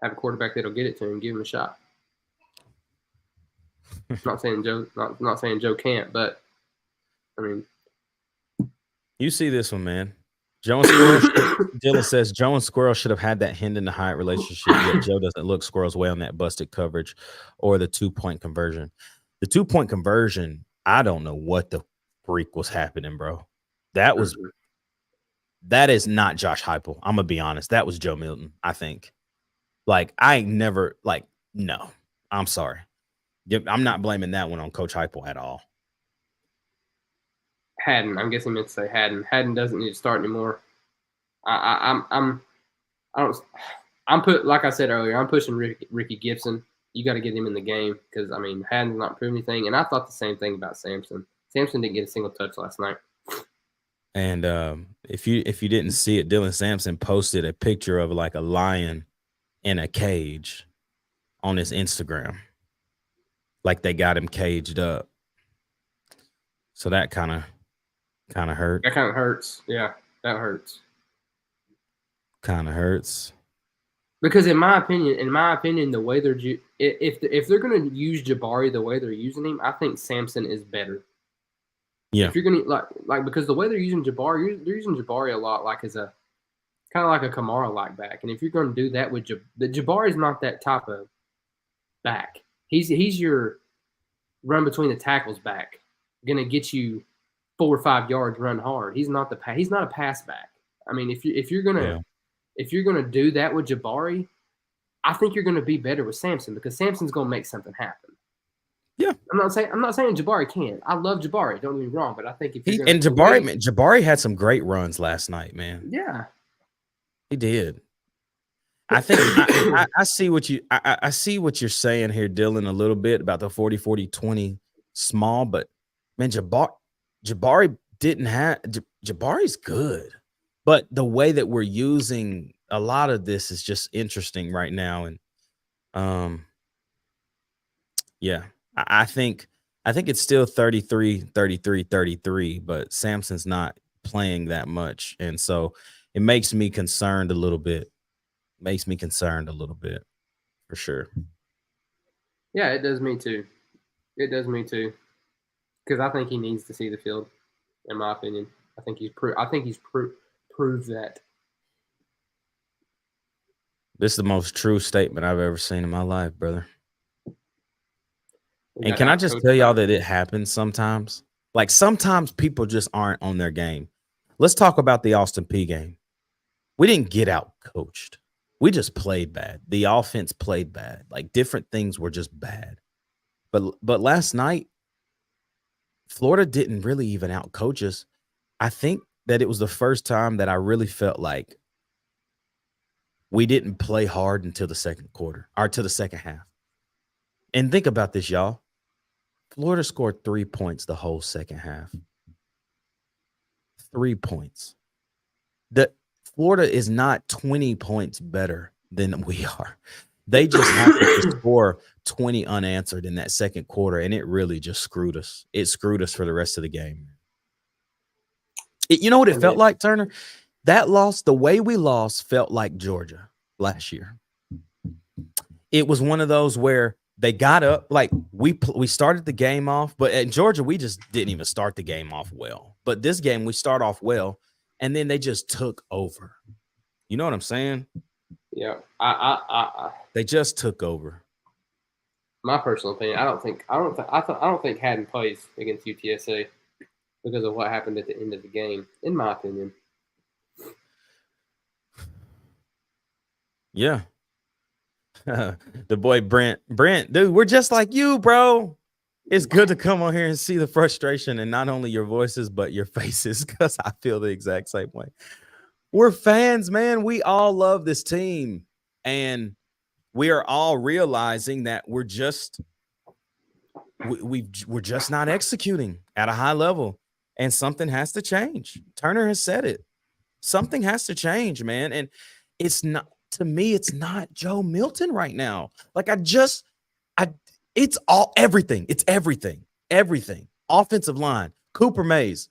have a quarterback that'll get it to him and give him a shot. Not saying Joe can't, but I mean, you see this one, man. Joe and Squirrel. Dylan says Joe and Squirrel should have had that Hendon to Hyatt relationship. Yet Joe doesn't look Squirrel's way on that busted coverage or the 2-point conversion. The 2-point conversion, I don't know what the freak was happening, bro. That is not Josh Heupel. I'm gonna be honest. That was Joe Milton, I think. Like, I ain't never, like, no. I'm sorry. I'm not blaming that one on Coach Heupel at all. Haddon. I'm guessing meant to say Haddon. Haddon doesn't need to start anymore. I'm like I said earlier, I'm pushing Ricky Gibson. You got to get him in the game because, I mean, Haddon's not proving anything. And I thought the same thing about Sampson. Sampson didn't get a single touch last night. And if you didn't see it, Dylan Sampson posted a picture of like a lion in a cage on his Instagram. Like they got him caged up. So that kind of hurt. That kind of hurts. Yeah, that hurts. Kind of hurts. Because in my opinion, the way they're if they're going to use Jabari the way they're using him, I think Sampson is better. Yeah. If you're going to like because the way they're using Jabari, they're using Jabari a lot like as a kind of like a Kamara like back. And if you're going to do that with Jabari is not that type of back. He's your run between the tackles back, going to get you 4 or 5 yards, run hard. He's not a pass back. I mean, if you're gonna do that with Jabari, I think you're gonna be better with Sampson because Sampson's gonna make something happen. Yeah, I'm not saying Jabari can't. I love Jabari. Don't get me wrong, but I think if you're Jabari had some great runs last night, man. Yeah, he did. I think I see what I see what you're saying here, Dylan, a little bit about the 40-40-20 small, but man, Jabari didn't have Jabari's good, but the way that we're using a lot of this is just interesting right now. And yeah, I think it's still 33, but Sampson's not playing that much. And so it makes me concerned a little bit. For sure. Yeah, it does me too. Because I think he needs to see the field. In my opinion, I think he's proved that. This is the most true statement I've ever seen in my life, brother. And can I just tell y'all that it happens sometimes? Like sometimes people just aren't on their game. Let's talk about the Austin Peay game. We didn't get out coached. We just played bad. The offense played bad. Like different things were just bad. But last night, Florida didn't really even outcoach us. I think that it was the first time that I really felt like we didn't play hard until the second quarter or to the second half. And think about this, y'all. Florida scored 3 points the whole second half. 3 points. Florida is not 20 points better than we are. They just happened to score 20 unanswered in that second quarter, and it really just screwed us. It screwed us for the rest of the game. You know what it felt like, Turner? That loss, the way we lost, felt like Georgia last year. It was one of those where they got up, like we started the game off, but at Georgia, we just didn't even start the game off well. But this game, we start off well, and then they just took over. You know what I'm saying? Yeah. They just took over. My personal opinion, I don't think Haddon plays against UTSA because of what happened at the end of the game, in my opinion. Yeah. The boy Brent, dude, we're just like you, bro. It's good to come on here and see the frustration and not only your voices, but your faces, because I feel the exact same way. We're fans, man. We all love this team, and we are all realizing that we're just not executing at a high level, and something has to change. Turner has said it. Something has to change, man. And it's not, to me, it's not Joe Milton right now. Like it's everything. It's everything. Everything. Offensive line, Cooper Mays.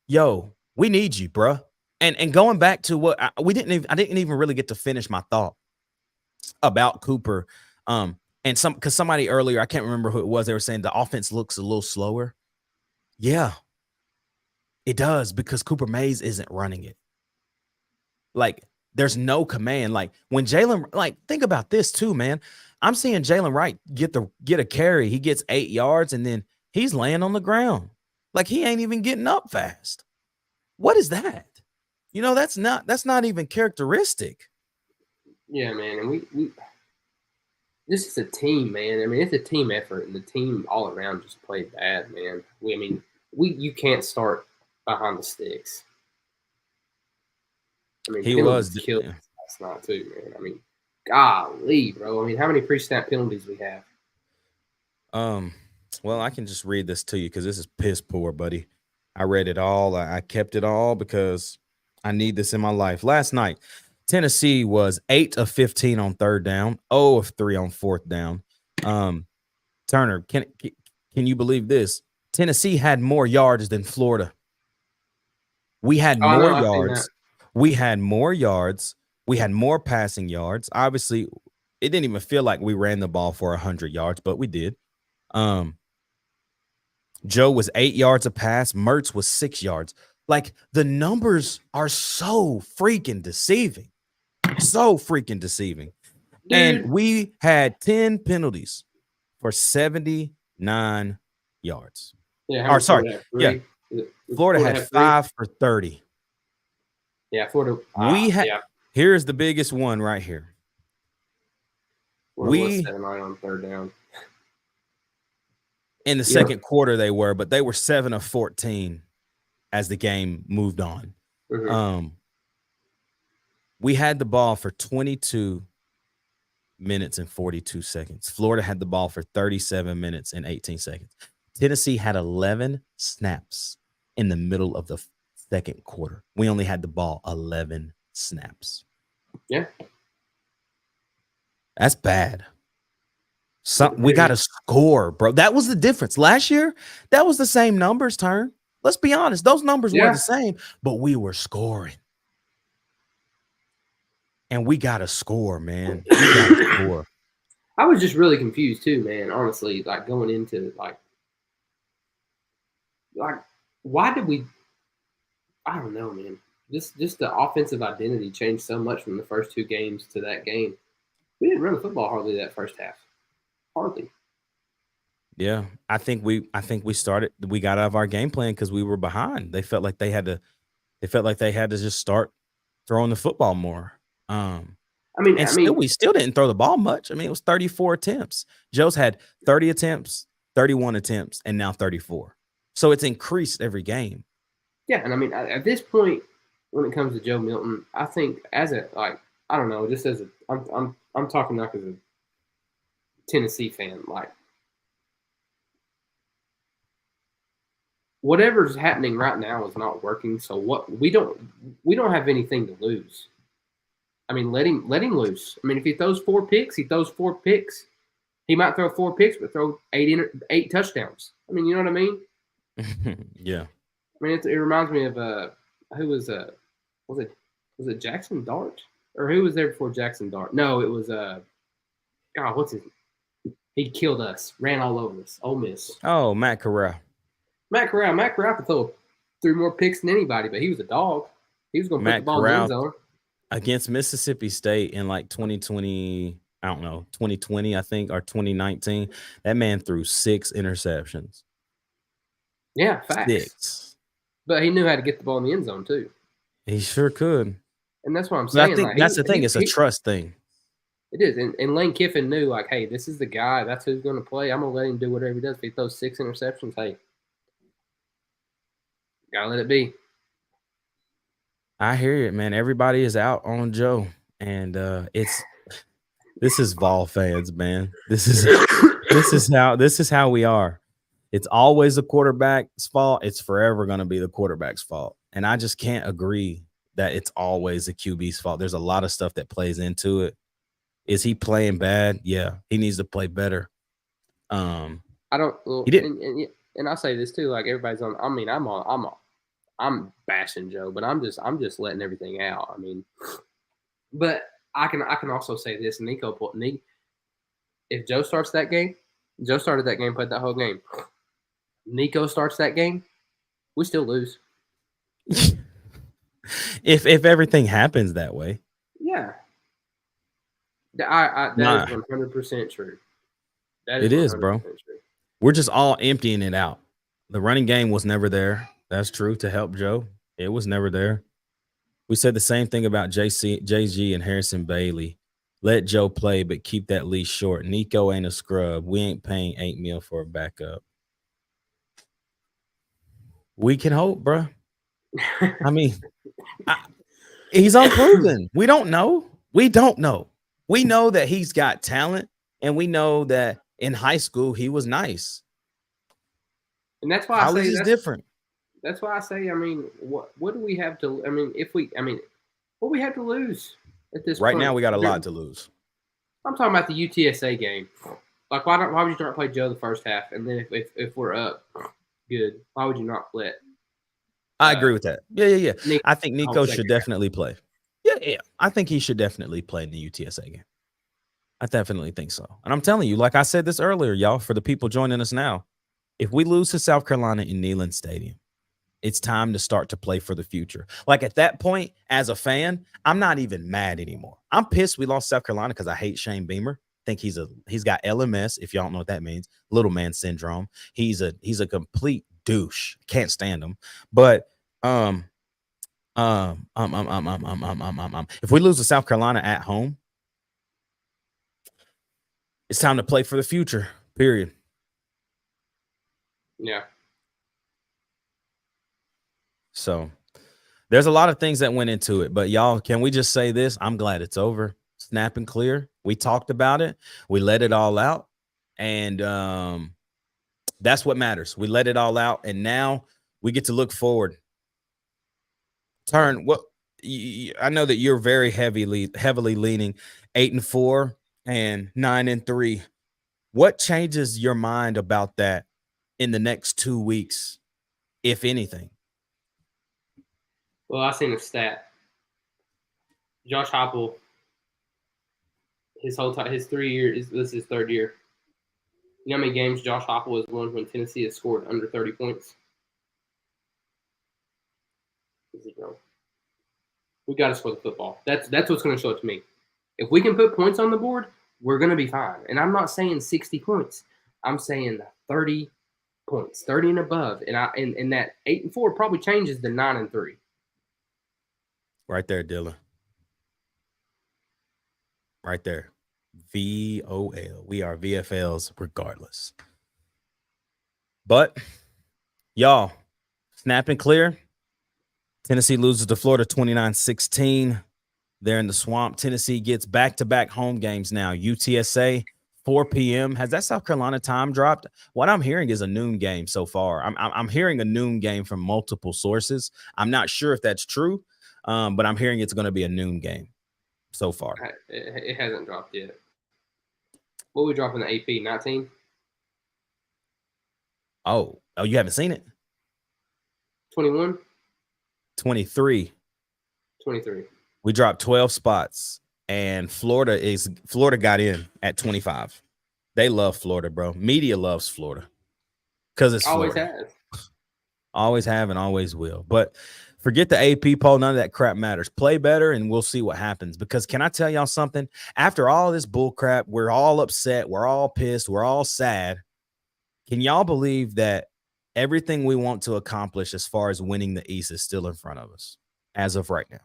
Yo, we need you, bruh. And going back to what I didn't even really get to finish my thought about Cooper. And because somebody earlier, I can't remember who it was, they were saying the offense looks a little slower. Yeah, it does, because Cooper Mays isn't running it. Like, there's no command. Like when Jalen, like, think about this too, man. I'm seeing Jalen Wright get a carry. He gets 8 yards and then he's laying on the ground. Like he ain't even getting up fast. What is that? You know, that's not even characteristic. Yeah, man. And we this is a team, man. I mean, it's a team effort, and the team all around just played bad, man. You can't start behind the sticks. I mean, he was killed last night too, man. I mean, golly, bro. I mean, how many pre-snap penalties we have? Well, I can just read this to you because this is piss poor, buddy. I read it all. I kept it all because I need this in my life. Last night, Tennessee was 8 of 15 on third down, 0 of 3 on fourth down. Turner, can you believe this? Tennessee had more yards than Florida. We had more yards. We had more yards. We had more passing yards. Obviously, it didn't even feel like we ran the ball for 100 yards, but we did. Joe was 8 yards a pass. Mertz was 6 yards. Like, the numbers are so freaking deceiving. So freaking deceiving. Dude. And we had 10 penalties for 79 yards. Yeah. Yeah. Florida had 5 for 30. Yeah, Florida. Here's the biggest one right here. Florida was 7 on third down. In the second quarter, but they were 7 of 14 as the game moved on. Mm-hmm. We had the ball for 22 minutes and 42 seconds. Florida had the ball for 37 minutes and 18 seconds. Tennessee had 11 snaps in the middle of the second quarter. We only had the ball 11 snaps. Yeah. That's bad. We got to score, bro. That was the difference. Last year, that was the same numbers, Turn. Let's be honest. Those numbers were the same, but we were scoring. And we got to score, man. We got to score. I was just really confused too, man, honestly, like going into like why did we – I don't know, man. Just the offensive identity changed so much from the first 2 games to that game. We didn't run the football hardly that first half. Hardly. Yeah, I think we got out of our game plan because we were behind. They felt like they had to just start throwing the football more. And still, we still didn't throw the ball much. I mean, it was 34 attempts. Joe's had 30 attempts, 31 attempts, and now 34. So it's increased every game. Yeah, and I mean, at this point, when it comes to Joe Milton, I think as a I don't know, just as I'm talking like as a Tennessee fan, like whatever's happening right now is not working. So what we don't have anything to lose. I mean, let him loose. I mean, if he throws 4 picks, he throws 4 picks. He might throw 4 picks, but throw 8 touchdowns. I mean, you know what I mean? Yeah. I mean, it reminds me of who was it Jackson Dart, or who was there before Jackson Dart? No, it was God, what's his? He killed us, ran all over us. Ole Miss. Oh, Matt Corral. Matt Corral could threw more picks than anybody, but he was a dog. He was going to put the ball in the end zone. Against Mississippi State in like 2020, I don't know, 2020, I think, or 2019, that man threw 6 interceptions. Yeah, facts. 6. But he knew how to get the ball in the end zone too. He sure could. And that's what I'm saying. I think that's the thing. It's a trust thing. It is. And Lane Kiffin knew, like, hey, this is the guy. That's who's going to play. I'm going to let him do whatever he does. If he throws 6 interceptions, hey, got to let it be. I hear it, man. Everybody is out on Joe. And this is Vol fans, man. This is how we are. It's always the quarterback's fault. It's forever going to be the quarterback's fault. And I just can't agree that it's always the QB's fault. There's a lot of stuff that plays into it. Is he playing bad? Yeah, he needs to play better. I don't. Well, and I'll say this too. Like everybody's on. I mean, I'm bashing Joe, but I'm just letting everything out. I mean, but I can also say this. If Joe starts that game, Joe started that game, played that whole game. Nico starts that game, we still lose. if everything happens that way. Yeah. That is 100% true. It is, bro. True. We're just all emptying it out. The running game was never there. That's true, to help Joe. It was never there. We said the same thing about JG and Harrison Bailey. Let Joe play, but keep that leash short. Nico ain't a scrub. We ain't paying $8 million for a backup. We can hope, bro. I mean, he's unproven. We don't know. We know that he's got talent, and we know that in high school he was nice. And that's why college is different. That's why I say, I mean, what do we have to? I mean, what do we have to lose at this right point? now? We got a lot to lose. I'm talking about the UTSA game. Like, why would you not play Joe the first half, and then if we're up, good. Why would you not play it? I agree with that. Yeah. I think Nico should definitely play. Yeah. I think he should definitely play in the UTSA game. I definitely think so. And I'm telling you, like I said this earlier, y'all, for the people joining us now, if we lose to South Carolina in Neyland Stadium, it's time to start to play for the future. Like at that point, as a fan, I'm not even mad anymore. I'm pissed we lost South Carolina because I hate Shane Beamer. I think he's got LMS, if y'all don't know what that means, little man syndrome. He's a complete douche. Can't stand him. But if we lose to South Carolina at home, it's time to play for the future. Period. Yeah. So there's a lot of things that went into it, but y'all, can we just say this? I'm glad it's over. Snap and clear. We talked about it. We let it all out. And that's what matters. We let it all out. And now we get to look forward. I know that you're very heavily leaning 8-4 and 9-3. What changes your mind about that in the next 2 weeks, if anything? Well, I seen a stat. Josh Heupel, his 3 years, this is his 3rd year. You know how many games Josh Heupel has won when Tennessee has scored under 30 points? 0. We got to score the football. That's what's going to show it to me. If we can put points on the board, we're going to be fine. And I'm not saying 60 points. I'm saying 30 points, 30 and above. And that 8-4 probably changes to 9-3. Right there, Dylan. right there. VOL. We are VFLs regardless. But y'all, snap and clear. Tennessee loses to Florida 29-16. They're in the swamp. Tennessee gets back-to-back home games now. UTSA, 4 p.m. Has that South Carolina time dropped? What I'm hearing is a noon game so far. I'm hearing a noon game from multiple sources. I'm not sure if that's true, but I'm hearing it's going to be a noon game so far. It hasn't dropped yet. What we drop in the AP? 19? Oh, you haven't seen it? 21? 23. 23. We dropped 12 spots, and Florida got in at 25. They love Florida, bro. Media loves Florida because it's always Florida. has. Always have and always will. But forget the AP poll. None of that crap matters. Play better, and we'll see what happens. Because can I tell y'all something? After all this bull crap, we're all upset. We're all pissed. We're all sad. Can y'all believe that everything we want to accomplish as far as winning the East is still in front of us as of right now?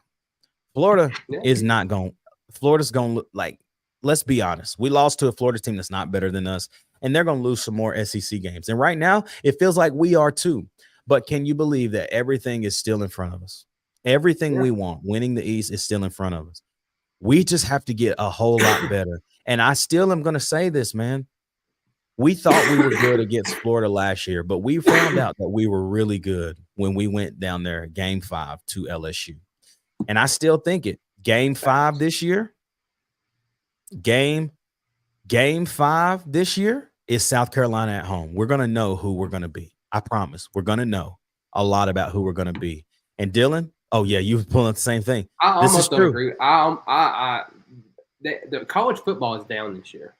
Florida is not going. Florida's going to look like, let's be honest. We lost to a Florida team that's not better than us, and they're going to lose some more SEC games. And right now, it feels like we are too. But can you believe that everything is still in front of us? Everything we want, winning the East, is still in front of us. We just have to get a whole lot better. And I still am going to say this, man. We thought we were good against Florida last year, but we found out that we were really good when we went down there game 5 to LSU. And I still think it. Game 5 this year, game 5 this year is South Carolina at home. We're going to know who we're going to be. I promise. We're going to know a lot about who we're going to be. And Dylan, oh, yeah, you were pulling the same thing. I almost don't agree. The college football is down this year.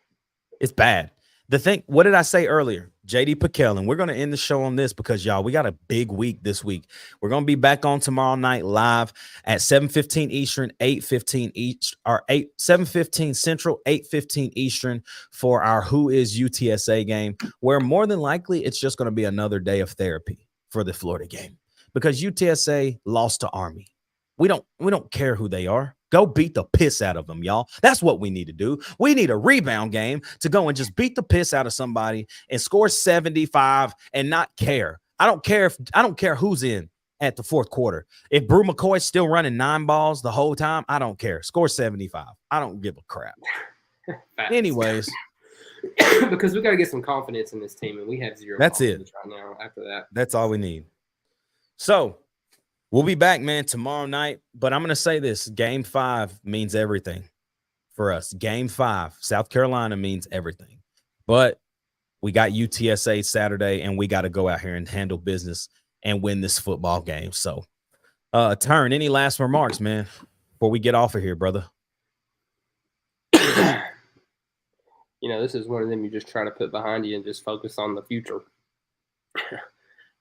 It's bad. The thing, what did I say earlier? JD Pickell, and we're going to end the show on this because, y'all, we got a big week this week. We're going to be back on tomorrow night live at 7:15 Eastern, 8:15 East, or 7:15 Central, 8:15 Eastern for our Who is UTSA game, where more than likely it's just going to be another day of therapy for the Florida game because UTSA lost to Army. We don't care who they are. Go beat the piss out of them, y'all. That's what we need to do. We need a rebound game to go and just beat the piss out of somebody and score 75 and not care. I don't care who's in at the fourth quarter. If Brew McCoy's still running 9 balls the whole time, I don't care. Score 75. I don't give a crap. Anyways, because we got to get some confidence in this team, and we have zero. That's it right now. After that, that's all we need. So we'll be back, man, tomorrow night. But I'm going to say this. Game 5 means everything for us. Game 5, South Carolina means everything. But we got UTSA Saturday, and we got to go out here and handle business and win this football game. So, Turn, any last remarks, man, before we get off of here, brother? This is one of them you just try to put behind you and just focus on the future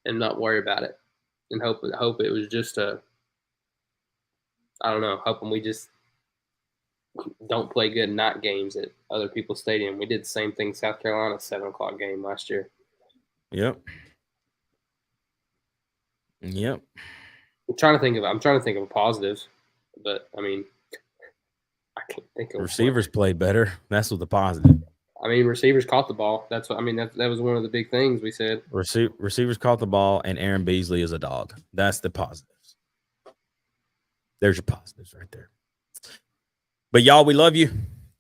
and not worry about it. And hope it was just hoping we just don't play good night games at other people's stadium. We did the same thing South Carolina 7 o'clock game last year. Yep. I'm trying to think of a positive, but I mean, I can't think of receivers played better. That's what the positive. I mean, receivers caught the ball. That's what I mean. That was one of the big things we said. Receivers caught the ball, and Aaron Beasley is a dog. That's the positives. There's your positives right there. But y'all, we love you.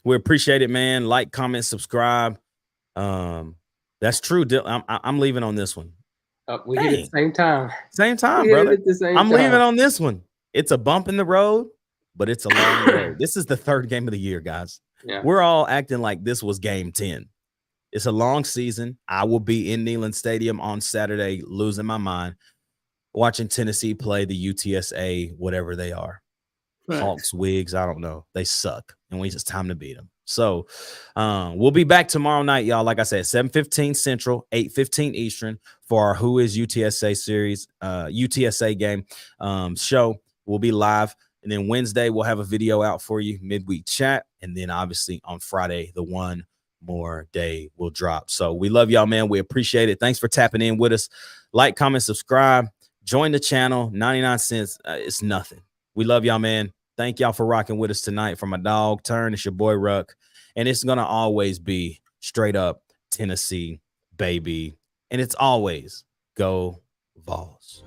We appreciate it, man. Like, comment, subscribe. That's true. I'm leaving on this one. We hit it at the same time. Same time, brother. I'm leaving on this one. It's a bump in the road, but it's a long road. This is the 3rd game of the year, guys. Yeah. We're all acting like this was game 10. It's a long season. I will be in Neyland Stadium on Saturday, losing my mind, watching Tennessee play the UTSA, whatever they are. Right. Hawks, Wigs, I don't know. They suck, and it's time to beat them. So we'll be back tomorrow night, y'all. Like I said, 7:15 Central, 8:15 Eastern for our Who is UTSA series, UTSA game show. We'll be live. And then Wednesday, we'll have a video out for you, midweek chat. And then obviously on Friday, the One More Day will drop. So we love y'all, man. We appreciate it. Thanks for tapping in with us. Like, comment, subscribe, join the channel. 99 cents. It's nothing. We love y'all, man. Thank y'all for rocking with us tonight. From my dog turn, it's your boy Ruck, and it's gonna always be straight up Tennessee, baby, and it's always go Vols.